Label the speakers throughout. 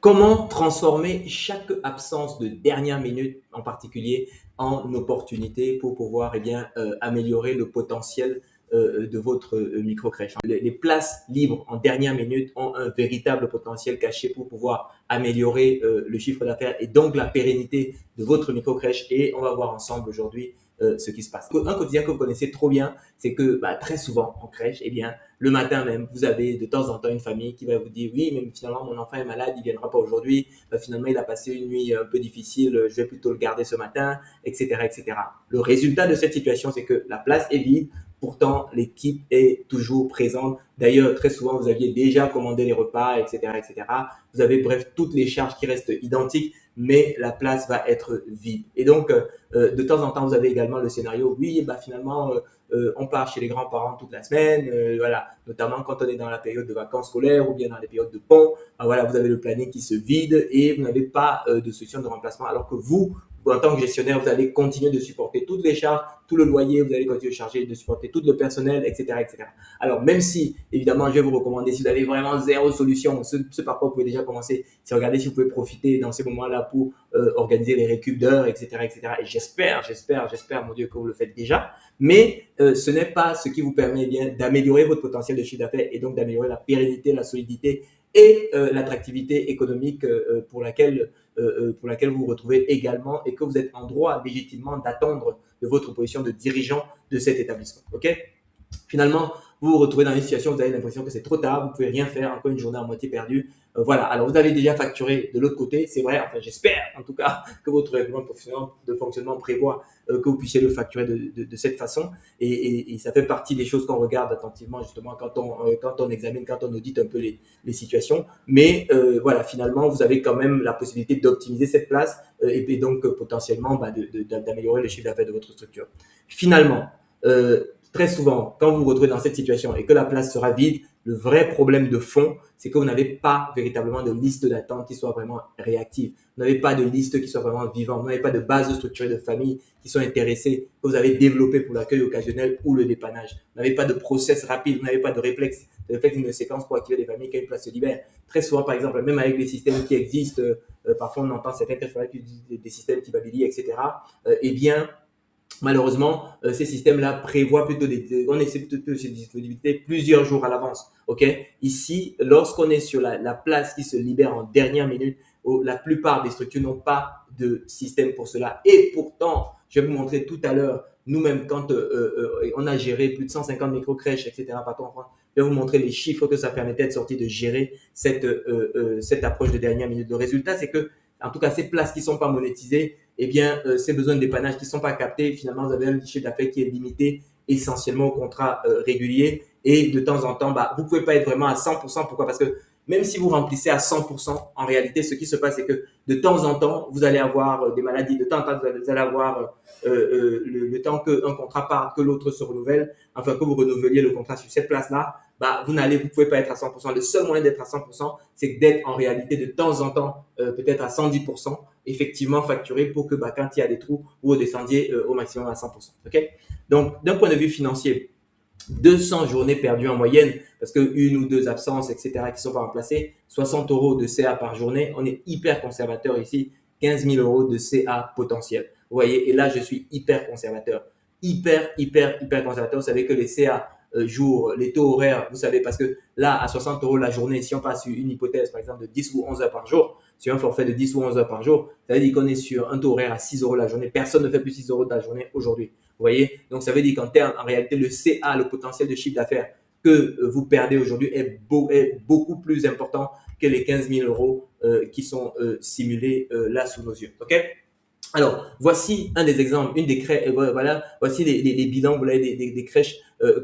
Speaker 1: Comment transformer chaque absence de dernière minute en particulier en opportunité pour pouvoir améliorer le potentiel de votre micro-crèche. Les places libres en dernière minute ont un véritable potentiel caché pour pouvoir améliorer le chiffre d'affaires et donc la pérennité de votre micro-crèche. Et on va voir ensemble aujourd'hui ce qui se passe. Un quotidien que vous connaissez trop bien, c'est que très souvent en crèche, le matin même, vous avez de temps en temps une famille qui va vous dire oui, mais finalement mon enfant est malade, il viendra pas aujourd'hui. Finalement, il a passé une nuit un peu difficile, je vais plutôt le garder ce matin, etc., etc. Le résultat de cette situation, c'est que la place est vide. Pourtant, l'équipe est toujours présente. D'ailleurs, très souvent, vous aviez déjà commandé les repas, etc., etc. Vous avez, bref, toutes les charges qui restent identiques, mais la place va être vide. Et donc, de temps en temps, vous avez également le scénario, oui, finalement, on part chez les grands-parents toute la semaine, voilà, notamment quand on est dans la période de vacances scolaires ou bien dans les périodes de pont. Voilà, vous avez le planning qui se vide et vous n'avez pas de solution de remplacement, alors que vous, en tant que gestionnaire, vous allez continuer de supporter toutes les charges, tout le loyer, vous allez continuer de supporter tout le personnel, etc., etc. Alors, même si, évidemment, je vais vous recommander, si vous avez vraiment zéro solution, ce par quoi vous pouvez déjà commencer, c'est regarder si vous pouvez profiter dans ces moments-là pour organiser les récup d'heures, etc., etc. Et j'espère, mon Dieu, que vous le faites déjà. Mais ce n'est pas ce qui vous permet d'améliorer votre potentiel de chiffre d'affaires et donc d'améliorer la pérennité, la solidité et l'attractivité économique pour laquelle vous vous retrouvez également et que vous êtes en droit légitimement d'attendre de votre position de dirigeant de cet établissement. Ok? Finalement, vous vous retrouvez dans une situation où vous avez l'impression que c'est trop tard, vous ne pouvez rien faire, encore une journée à moitié perdue. Voilà, alors vous avez déjà facturé de l'autre côté, c'est vrai, enfin j'espère en tout cas que votre règlement de fonctionnement prévoit que vous puissiez le facturer de cette façon. Et ça fait partie des choses qu'on regarde attentivement justement quand on examine, quand on audite un peu les situations. Mais voilà, finalement, vous avez quand même la possibilité d'optimiser cette place et donc potentiellement d'améliorer le chiffre d'affaires de votre structure. Finalement, très souvent, quand vous vous retrouvez dans cette situation et que la place sera vide, le vrai problème de fond, c'est que vous n'avez pas véritablement de liste d'attente qui soit vraiment réactive. Vous n'avez pas de liste qui soit vraiment vivante. Vous n'avez pas de base structurée de famille qui sont intéressées, que vous avez développé pour l'accueil occasionnel ou le dépannage. Vous n'avez pas de process rapide. Vous n'avez pas de réflexe une séquence pour activer les familles quand une place se libère. Très souvent, par exemple, même avec les systèmes qui existent, parfois on entend certains qui utilisent des systèmes type Abili, etc. Malheureusement, ces systèmes-là prévoient plutôt on essaie plutôt ces disponibilités plusieurs jours à l'avance. Ok. Ici, lorsqu'on est sur la place qui se libère en dernière minute, la plupart des structures n'ont pas de système pour cela. Et pourtant, je vais vous montrer tout à l'heure, nous-mêmes, quand on a géré plus de 150 micro-crèches, etc., partout en France, je vais vous montrer les chiffres que ça permettait de sortir de gérer cette approche de dernière minute. Le résultat, c'est que, en tout cas, ces places qui ne sont pas monétisées, ces besoins de dépannage qui ne sont pas captés, finalement, vous avez un chiffre d'affaires qui est limité essentiellement au contrat régulier. Et de temps en temps, vous ne pouvez pas être vraiment à 100%. Pourquoi? Parce que même si vous remplissez à 100%, en réalité, ce qui se passe, c'est que de temps en temps, vous allez avoir des maladies. De temps en temps, vous allez avoir le temps qu'un contrat parte, que l'autre se renouvelle, enfin que vous renouvelliez le contrat sur cette place-là. Vous ne pouvez pas être à 100%. Le seul moyen d'être à 100%, c'est d'être en réalité de temps en temps, peut-être à 110%, effectivement facturé pour que quand il y a des trous, vous redescendiez au maximum à 100%. Okay? Donc, d'un point de vue financier, 200 journées perdues en moyenne, parce que une ou deux absences, etc., qui ne sont pas remplacées, 60 euros de CA par journée. On est hyper conservateur ici, 15 000 euros de CA potentiel. Vous voyez, et là, je suis hyper conservateur. Hyper conservateur. Vous savez que les CA jours, les taux horaires, vous savez, parce que là, à 60 euros la journée, si on passe sur une hypothèse, par exemple, de 10 ou 11 heures par jour, sur un forfait de 10 ou 11 heures par jour, ça veut dire qu'on est sur un taux horaire à 6 euros la journée. Personne ne fait plus 6 euros de la journée aujourd'hui. Vous voyez? Donc, ça veut dire en réalité, le CA, le potentiel de chiffre d'affaires que vous perdez aujourd'hui est beaucoup plus important que les 15 000 euros qui sont simulés là sous nos yeux. OK? Alors, voici un des exemples, voilà, voici les bilans des crèches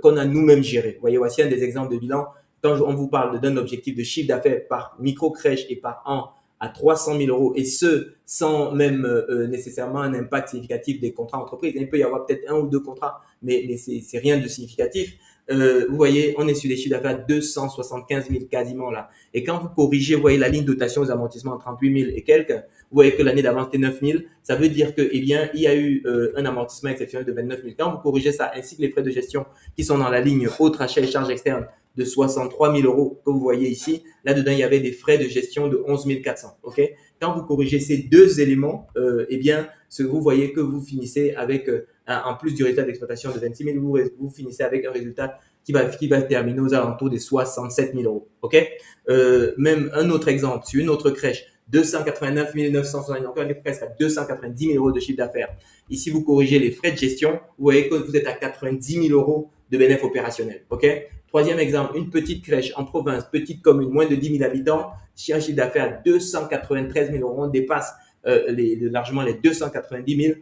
Speaker 1: qu'on a nous-mêmes gérées. Vous voyez, voici un des exemples de bilans. Quand on vous parle d'un objectif de chiffre d'affaires par micro-crèche et par an à 300 000 euros, et ce, sans même nécessairement un impact significatif des contrats entreprises. Il peut y avoir peut-être un ou deux contrats, mais c'est rien de significatif. vous voyez, on est sur des chiffres d'affaires 275 000 quasiment là. Et quand vous corrigez, vous voyez la ligne dotation aux amortissements 38 000 et quelques, vous voyez que l'année d'avant c'était 9 000, ça veut dire que, eh bien, il y a eu un amortissement exceptionnel de 29 000. Quand vous corrigez ça, ainsi que les frais de gestion qui sont dans la ligne autres achats et charges externes de 63 000 euros que vous voyez ici, là-dedans, il y avait des frais de gestion de 11 400. OK? Quand vous corrigez ces deux éléments, eh bien, vous voyez que vous finissez avec, en plus du résultat d'exploitation de 26 000, vous finissez avec un résultat qui va terminer aux alentours des 67 000 euros. OK? Même un autre exemple, sur une autre crèche, 289 960, donc on est presque à 290 000 euros de chiffre d'affaires. Ici, vous corrigez les frais de gestion, vous voyez que vous êtes à 90 000 euros de bénéfice opérationnel. OK? Troisième exemple, une petite crèche en province, petite commune, moins de 10 000 habitants, si un chiffre d'affaires 293 000 euros, on dépasse largement les 290 000.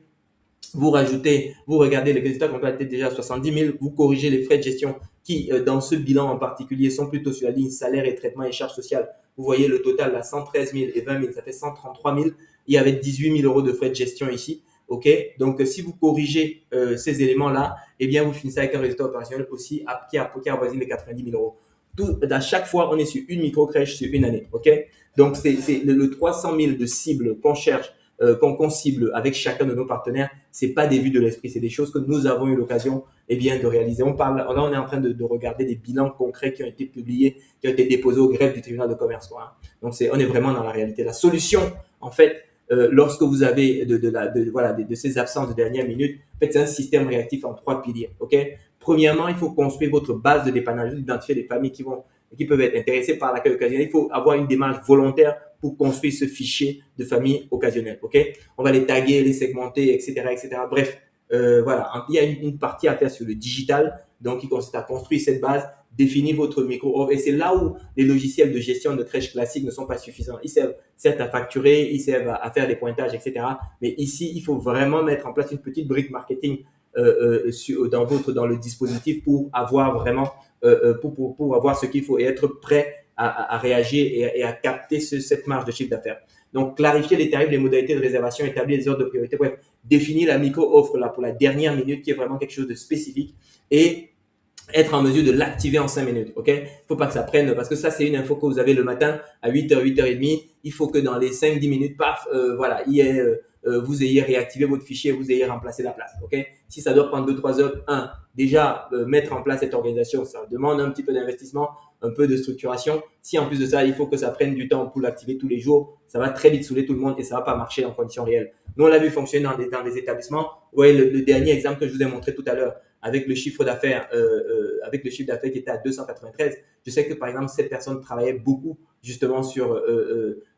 Speaker 1: Vous rajoutez, vous regardez les résultats qu'on peut être déjà à 70 000, vous corrigez les frais de gestion qui, dans ce bilan en particulier, sont plutôt sur la ligne salaire et traitement et charges sociales. Vous voyez le total à 113 000 et 20 000, ça fait 133 000. Il y avait 18 000 euros de frais de gestion ici. OK? Donc, si vous corrigez ces éléments-là, eh bien, vous finissez avec un résultat opérationnel aussi qui avoisine les 90 000 euros. À chaque fois, on est sur une micro-crèche sur une année. OK? Donc, c'est le 300 000 de cible qu'on cherche, qu'on cible avec chacun de nos partenaires, c'est pas des vues de l'esprit, c'est des choses que nous avons eu l'occasion de réaliser. Là, on est en train de regarder des bilans concrets qui ont été publiés, qui ont été déposés au greffe du tribunal de commerce. Quoi. Donc, on est vraiment dans la réalité. La solution, en fait, lorsque vous avez de ces absences de dernière minute, en fait, c'est un système réactif en 3 piliers. OK? Premièrement, il faut construire votre base de dépannage, identifier les familles qui peuvent être intéressées par l'accueil occasionnel. Il faut avoir une démarche volontaire pour construire ce fichier de famille occasionnelle. OK? On va les taguer, les segmenter, etc., etc. Bref, voilà. Il y a une partie à faire sur le digital, donc qui consiste à construire cette base, définir votre micro-offre. Et c'est là où les logiciels de gestion de crèche classiques ne sont pas suffisants. Ils servent certes à facturer, ils servent à faire des pointages, etc. Mais ici, il faut vraiment mettre en place une petite brique marketing dans le dispositif pour avoir vraiment pour avoir ce qu'il faut et être prêt à réagir et à capter cette marge de chiffre d'affaires. Donc, clarifier les tarifs, les modalités de réservation, établir les ordres de priorité, bref, définir la micro-offre là pour la dernière minute qui est vraiment quelque chose de spécifique et être en mesure de l'activer en 5 minutes. OK? Il ne faut pas que ça prenne, parce que ça, c'est une info que vous avez le matin à 8h, 8h30. Il faut que dans les 5-10 minutes, paf, voilà, vous ayez réactivé votre fichier, vous ayez remplacé la place. OK? Si ça doit prendre 2-3 heures, déjà, mettre en place cette organisation, ça demande un petit peu d'investissement, un peu de structuration. Si en plus de ça, il faut que ça prenne du temps pour l'activer tous les jours, ça va très vite saouler tout le monde et ça ne va pas marcher en conditions réelles. Nous, on l'a vu fonctionner dans des établissements. Vous voyez, le dernier exemple que je vous ai montré tout à l'heure, avec le chiffre d'affaires qui était à 293, je sais que par exemple cette personne travaillait beaucoup justement sur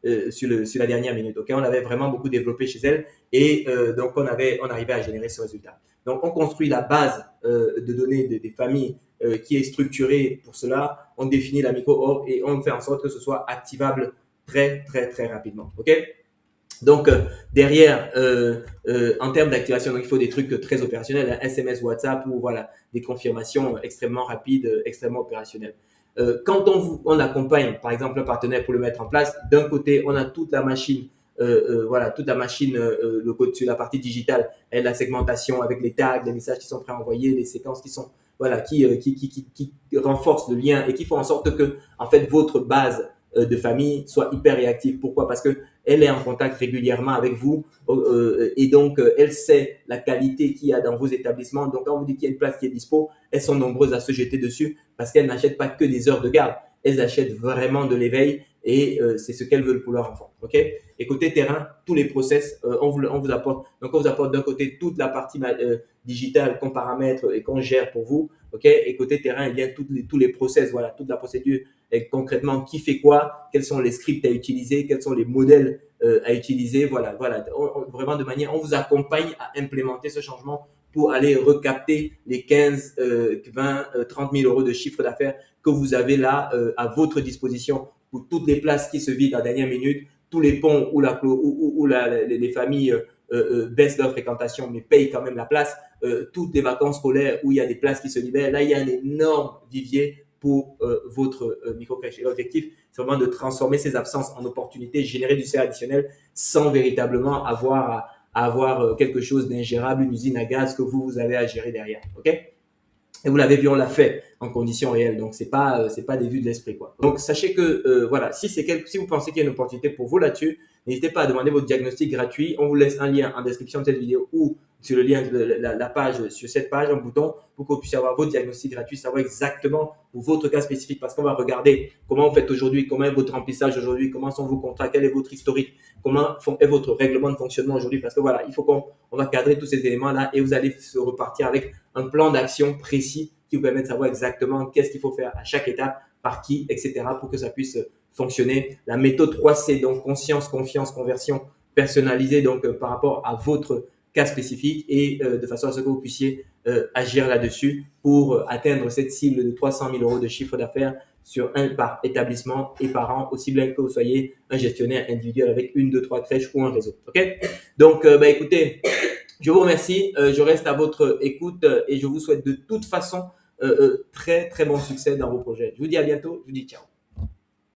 Speaker 1: la dernière minute. Okay, on avait vraiment beaucoup développé chez elle et donc on arrivait à générer ce résultat. Donc on construit la base de données des familles qui est structurée pour cela. On définit la micro-offre et on fait en sorte que ce soit activable très très très rapidement. Ok? Donc, derrière, en termes d'activation, donc il faut des trucs très opérationnels, hein, SMS, WhatsApp ou voilà, des confirmations extrêmement rapides, extrêmement opérationnelles. Quand on accompagne, par exemple, un partenaire pour le mettre en place, d'un côté, on a toute la machine, toute la machine sur la partie digitale, et la segmentation avec les tags, les messages qui sont préenvoyés, les séquences qui sont, voilà, qui renforcent le lien et qui font en sorte que, en fait, votre base de famille soit hyper réactive. Pourquoi? Parce que elle est en contact régulièrement avec vous et donc elle sait la qualité qu'il y a dans vos établissements. Donc, quand on vous dit qu'il y a une place qui est dispo, elles sont nombreuses à se jeter dessus parce qu'elles n'achètent pas que des heures de garde. Elles achètent vraiment de l'éveil et c'est ce qu'elles veulent pour leur enfant. OK? Et côté terrain, tous les process, on vous apporte. Donc, on vous apporte d'un côté toute la partie digitale qu'on paramètre et qu'on gère pour vous. OK? Et côté terrain, il y a tous les process, voilà, toute la procédure et concrètement qui fait quoi, quels sont les scripts à utiliser, quels sont les modèles à utiliser. Voilà. Vraiment de manière, on vous accompagne à implémenter ce changement pour aller recapter les 15, 20, 30 000 euros de chiffre d'affaires que vous avez là à votre disposition pour toutes les places qui se vident en dernière minute, tous les ponts où les familles baissent leur fréquentation mais payent quand même la place, toutes les vacances scolaires où il y a des places qui se libèrent. Là, il y a un énorme vivier pour votre micro-crèche. Et l'objectif, c'est vraiment de transformer ces absences en opportunités, générer du CA additionnel sans véritablement avoir quelque chose d'ingérable, une usine à gaz que vous avez à gérer derrière. OK? Et vous l'avez vu, on l'a fait en conditions réelles. Donc, c'est pas des vues de l'esprit, quoi. Donc, sachez que, voilà, si vous pensez qu'il y a une opportunité pour vous là-dessus, n'hésitez pas à demander votre diagnostic gratuit. On vous laisse un lien en description de cette vidéo ou sur le lien de la page, sur cette page, un bouton pour que vous puissiez avoir votre diagnostic gratuit, savoir exactement pour votre cas spécifique, parce qu'on va regarder comment vous faites aujourd'hui, comment est votre remplissage aujourd'hui, comment sont vos contrats, quel est votre historique, comment est votre règlement de fonctionnement aujourd'hui, parce que voilà, il faut qu'on va cadrer tous ces éléments-là et vous allez se repartir avec un plan d'action précis qui vous permet de savoir exactement qu'est-ce qu'il faut faire à chaque étape, par qui, etc. pour que ça puisse fonctionner. La méthode 3C, donc conscience, confiance, conversion personnalisée, donc par rapport à votre cas spécifique et de façon à ce que vous puissiez agir là-dessus pour atteindre cette cible de 300 000 euros de chiffre d'affaires sur un par établissement et par an, aussi bien que vous soyez un gestionnaire individuel avec une, deux, trois crèches ou un réseau. OK? Donc, écoutez, je vous remercie. Je reste à votre écoute et je vous souhaite de toute façon très, très bon succès dans vos projets. Je vous dis à bientôt. Je vous dis ciao.